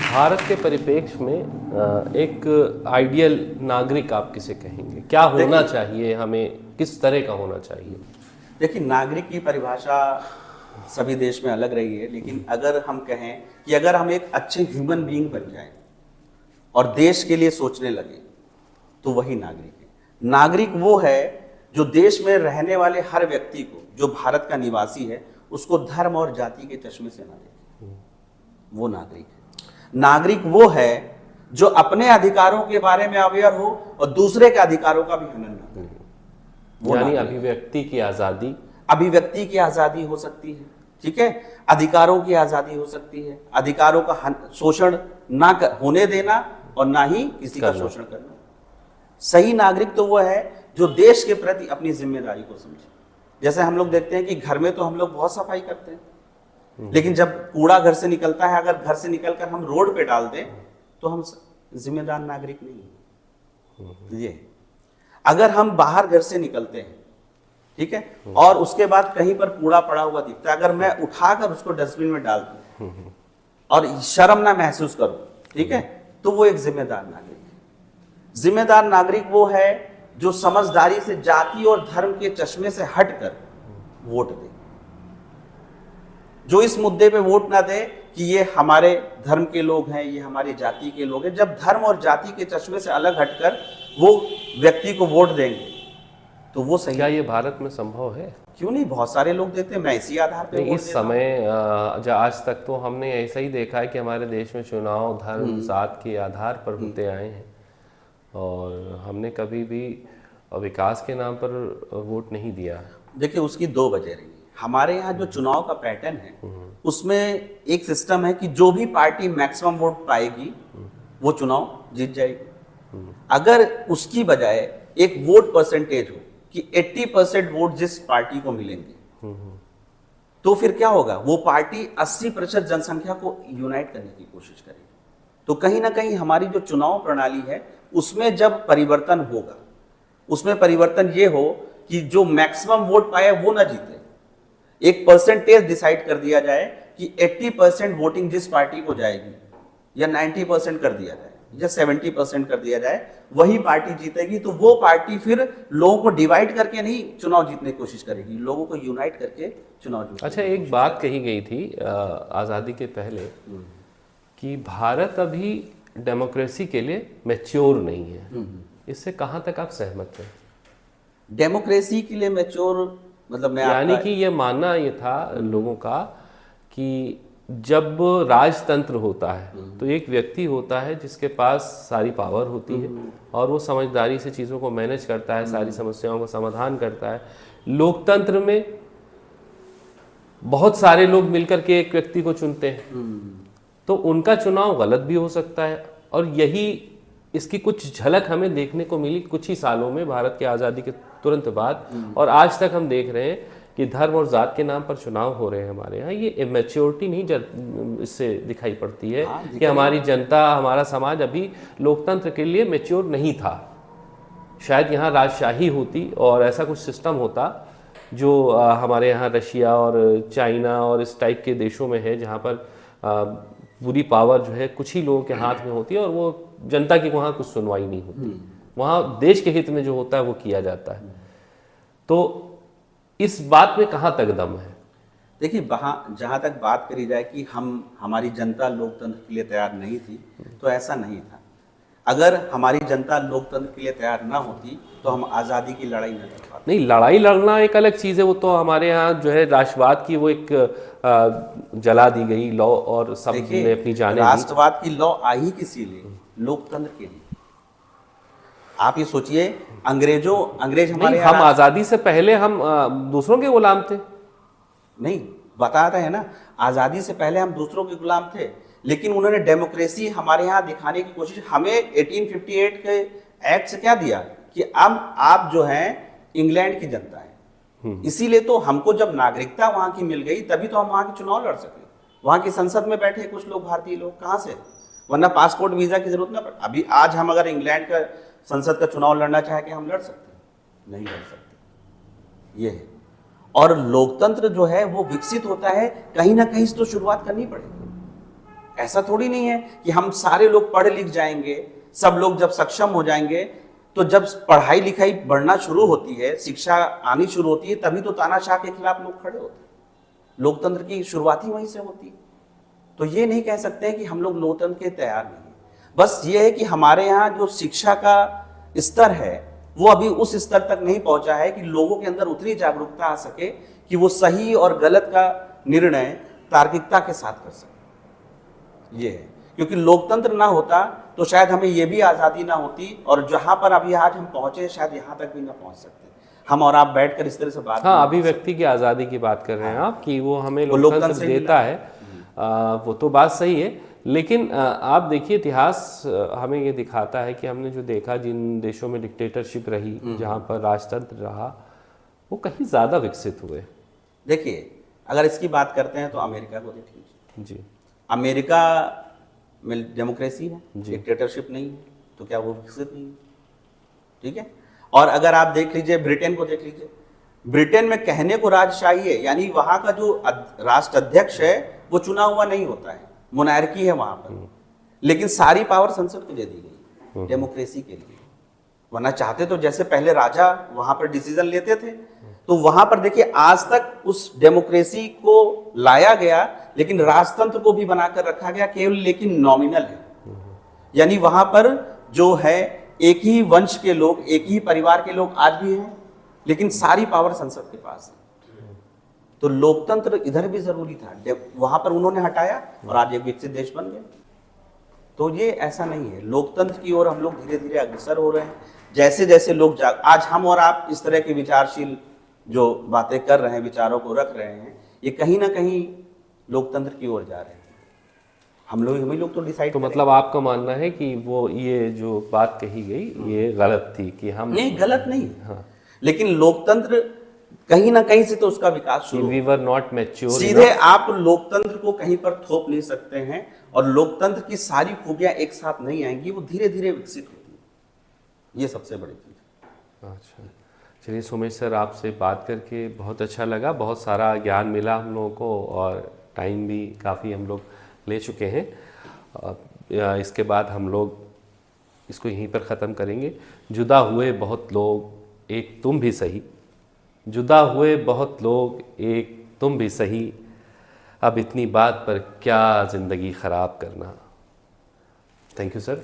भारत के परिप्रेक्ष्य में एक आइडियल नागरिक आप किसे कहेंगे? क्या होना चाहिए, हमें किस तरह का होना चाहिए? देखिए, नागरिक की परिभाषा सभी देश में अलग रही है, लेकिन अगर हम कहें कि अगर हम एक अच्छे ह्यूमन बीइंग बन जाएं और देश के लिए सोचने लगे तो वही नागरिक है। नागरिक वो है जो देश में रहने वाले हर व्यक्ति को, जो भारत का निवासी है, उसको धर्म और जाति के चश्मे से ना देखे, वो नागरिक है। नागरिक वो है जो अपने अधिकारों के बारे में अवेयर हो और दूसरे के अधिकारों का भी हनन ना करे। वो यानी अभिव्यक्ति की आजादी, अभिव्यक्ति की आजादी हो सकती है, ठीक है, अधिकारों की आजादी हो सकती है, अधिकारों का शोषण ना होने देना और ना ही किसी का शोषण करना। सही नागरिक तो वो है जो देश के प्रति अपनी जिम्मेदारी को समझे। जैसे हम लोग देखते हैं कि घर में तो हम लोग बहुत सफाई करते हैं, लेकिन जब कूड़ा घर से निकलता है, अगर घर से निकलकर हम रोड पे डाल दें तो हम जिम्मेदार नागरिक नहीं है। ये अगर हम बाहर घर से निकलते हैं, ठीक है, और उसके बाद कहीं पर कूड़ा पड़ा हुआ दिखता है, अगर मैं उठाकर उसको डस्टबिन में डाल दूं और शर्म ना महसूस करूं, ठीक है, तो वो एक जिम्मेदार नागरिक है। जिम्मेदार नागरिक वो है जो समझदारी से जाति और धर्म के चश्मे से हटकर वोट दे, जो इस मुद्दे पे वोट ना दे कि ये हमारे धर्म के लोग हैं, ये हमारी जाति के लोग हैं। जब धर्म और जाति के चश्मे से अलग हटकर वो व्यक्ति को वोट देंगे तो वो सही। क्या ये भारत में संभव है? क्यों नहीं, बहुत सारे लोग देते हैं। मैं इसी आधार पे वोट इस समय आज तक तो हमने ऐसा ही देखा है कि हमारे देश में चुनाव धर्म जात के आधार पर होते आए हैं और हमने कभी भी विकास के नाम पर वोट नहीं दिया। देखिए, उसकी दो वजह रही। हमारे यहाँ जो चुनाव का पैटर्न है उसमें एक सिस्टम है कि जो भी पार्टी मैक्सिमम वोट पाएगी वो चुनाव जीत जाएगी। अगर उसकी बजाय एक वोट परसेंटेज हो कि 80% वोट जिस पार्टी को मिलेंगे, तो फिर क्या होगा, वो पार्टी 80% जनसंख्या को यूनाइट करने की कोशिश करेगी। तो कहीं ना कहीं हमारी जो चुनाव प्रणाली है उसमें जब परिवर्तन होगा, उसमें परिवर्तन ये हो कि जो मैक्सिमम वोट पाए वो ना जीते, एक परसेंटेज डिसाइड कर दिया जाए कि 80% वोटिंग जिस पार्टी को जाएगी, या 90% कर दिया जाए, या 70% कर दिया जाए, वही पार्टी जीतेगी। तो वो पार्टी फिर लोगों को डिवाइड करके नहीं चुनाव जीतने की कोशिश करेगी, लोगों को यूनाइट करके चुनाव जीतने। अच्छा, एक बात कही गई थी आज़ादी के पहले कि भारत अभी डेमोक्रेसी के लिए मैच्योर नहीं है। इससे कहाँ तक आप सहमत हैं? डेमोक्रेसी के लिए मैच्योर मतलब यानी कि ये मानना ये था लोगों का कि जब राजतंत्र होता है तो एक व्यक्ति होता है जिसके पास सारी पावर होती है और वो समझदारी से चीज़ों को मैनेज करता है, सारी समस्याओं का समाधान करता है। लोकतंत्र में बहुत सारे लोग मिलकर के एक व्यक्ति को चुनते हैं, तो उनका चुनाव गलत भी हो सकता है। और यही इसकी कुछ झलक हमें देखने को मिली कुछ ही सालों में, भारत की आज़ादी के तुरंत बाद, और आज तक हम देख रहे हैं कि धर्म और जात के नाम पर चुनाव हो रहे हैं हमारे यहाँ। ये इमेच्योरिटी नहीं इससे दिखाई पड़ती है कि हमारी जनता, हमारा समाज अभी लोकतंत्र के लिए मैच्योर नहीं था। शायद यहाँ राजशाही होती और ऐसा कुछ सिस्टम होता जो हमारे यहाँ रशिया और चाइना और इस टाइप के देशों में है, जहाँ पर पूरी पावर जो है कुछ ही लोगों के हाथ में होती है और वो जनता की वहाँ कुछ सुनवाई नहीं होती। वहाँ देश के हित में जो होता है वो किया जाता है। तो इस बात में कहाँ तक दम है? देखिए, जहाँ तक बात करी जाए कि हमारी जनता लोकतंत्र के लिए तैयार नहीं थी, तो ऐसा नहीं था। अगर हमारी जनता लोकतंत्र के लिए तैयार ना होती तो हम आज़ादी की लड़ाई न लड़ पाते। नहीं, लड़ाई लड़ना एक अलग चीज़ है, वो तो हमारे यहाँ जो है राष्ट्रवाद की वो एक जला दी गई लॉ और सब ने अपनी जाने। राष्ट्रवाद की लॉ आई किसी लिए? लोकतंत्र के लिए। आप ये सोचिए, अंग्रेज हमारे हम आज़ादी से पहले हम दूसरों के गुलाम थे। नहीं, बता रहे हैं ना, आज़ादी से पहले हम दूसरों के गुलाम थे, लेकिन उन्होंने डेमोक्रेसी हमारे यहाँ दिखाने की कोशिश। हमें 1858 के एक्ट से क्या दिया कि अब आप जो हैं इंग्लैंड की जनता है, इसीलिए तो हमको जब नागरिकता वहां की मिल गई तभी तो हम वहां के चुनाव लड़ सके। वहां की संसद में बैठे कुछ लोग भारतीय लोग, कहाँ से? वरना पासपोर्ट वीजा की जरूरत ना पड़े। अभी आज हम अगर इंग्लैंड का संसद का चुनाव लड़ना चाहे कि हम लड़ सकते हैं? नहीं लड़ सकते। ये है। और लोकतंत्र जो है वो विकसित होता है, कहीं ना कहीं से तो शुरुआत करनी पड़ेगी। ऐसा थोड़ी नहीं है कि हम सारे लोग पढ़ लिख जाएंगे, सब लोग जब सक्षम हो जाएंगे तो जब पढ़ाई लिखाई बढ़ना शुरू होती है, शिक्षा आनी शुरू होती है, तभी तो तानाशाह के खिलाफ लोग खड़े होते हैं। लोकतंत्र की शुरुआत ही वहीं से होती है। तो ये नहीं कह सकते कि हम लोग लोकतंत्र के तैयार नहीं है। बस ये है कि हमारे यहाँ जो शिक्षा का स्तर है वो अभी उस स्तर तक नहीं पहुंचा है कि लोगों के अंदर उतनी जागरूकता आ सके कि वो सही और गलत का निर्णय तार्किकता के साथ कर सके। ये है, क्योंकि लोकतंत्र ना होता तो शायद हमें ये भी आज़ादी ना होती, और जहां पर अभी आज हम पहुंचे शायद यहाँ तक भी ना पहुंच सकते। हम और आप बैठकर इस तरह से बात, हाँ, अभिव्यक्ति की आज़ादी की बात कर रहे हैं आप कि वो हमें लोकतंत्र देता है, वो तो बात सही है। लेकिन आप देखिए इतिहास हमें ये दिखाता है कि हमने जो देखा जिन देशों में डिक्टेटरशिप रही, जहाँ पर राजतंत्र रहा, वो कहीं ज़्यादा विकसित हुए। देखिए अगर इसकी बात करते हैं तो अमेरिका को देख लीजिए जी, अमेरिका में डेमोक्रेसी है, डिक्टेटरशिप नहीं है, तो क्या वो विकसित नहीं है? ठीक है। और अगर आप देख लीजिए ब्रिटेन को देख लीजिए, ब्रिटेन में कहने को राजशाही है, यानी वहां का जो राष्ट्र अध्यक्ष है वो चुना हुआ नहीं होता है, मोनार्की है वहां पर, लेकिन सारी पावर संसद को दे दी गई डेमोक्रेसी के लिए। वरना चाहते तो जैसे पहले राजा वहां पर डिसीजन लेते थे, तो वहां पर देखिए आज तक उस डेमोक्रेसी को लाया गया, लेकिन राजतंत्र को भी बनाकर रखा गया, केवल लेकिन नॉमिनल है। यानी वहां पर जो है एक ही वंश के लोग, एक ही परिवार के लोग आज भी हैं, लेकिन सारी पावर संसद के पास है। तो लोकतंत्र इधर भी जरूरी था, वहां पर उन्होंने हटाया और आज एक विकसित देश बन गया। तो ये ऐसा नहीं है, लोकतंत्र की ओर हम लोग धीरे धीरे अग्रसर हो रहे हैं। जैसे जैसे लोग आज हम और आप इस तरह के विचारशील जो बातें कर रहे हैं, विचारों को रख रहे हैं, ये कहीं ना कहीं लोकतंत्र की ओर जा रहे हैं। हम लोग तो डिसाइड। तो मतलब आपका मानना है कि वो ये जो बात कही गई ये गलत थी कि हम नहीं, गलत नहीं। हाँ। लेकिन लोकतंत्र कहीं ना कहीं से तो उसका विकास शुरू, वी वर नॉट मैच्योर। सीधे आप लोकतंत्र को कहीं पर थोप नहीं सकते हैं, और लोकतंत्र की सारी खूबियां एक साथ नहीं आएंगी, वो धीरे धीरे विकसित होती है। ये सबसे बड़ी चीज है। अच्छा, चलिए सुमेश सर, आपसे बात करके बहुत अच्छा लगा, बहुत सारा ज्ञान मिला हम लोगों को, और टाइम भी काफ़ी हम लोग ले चुके हैं। इसके बाद हम लोग इसको यहीं पर ख़त्म करेंगे। जुदा हुए बहुत लोग, एक तुम भी सही, जुदा हुए बहुत लोग, एक तुम भी सही, अब इतनी बात पर क्या ज़िंदगी ख़राब करना। Thank you sir.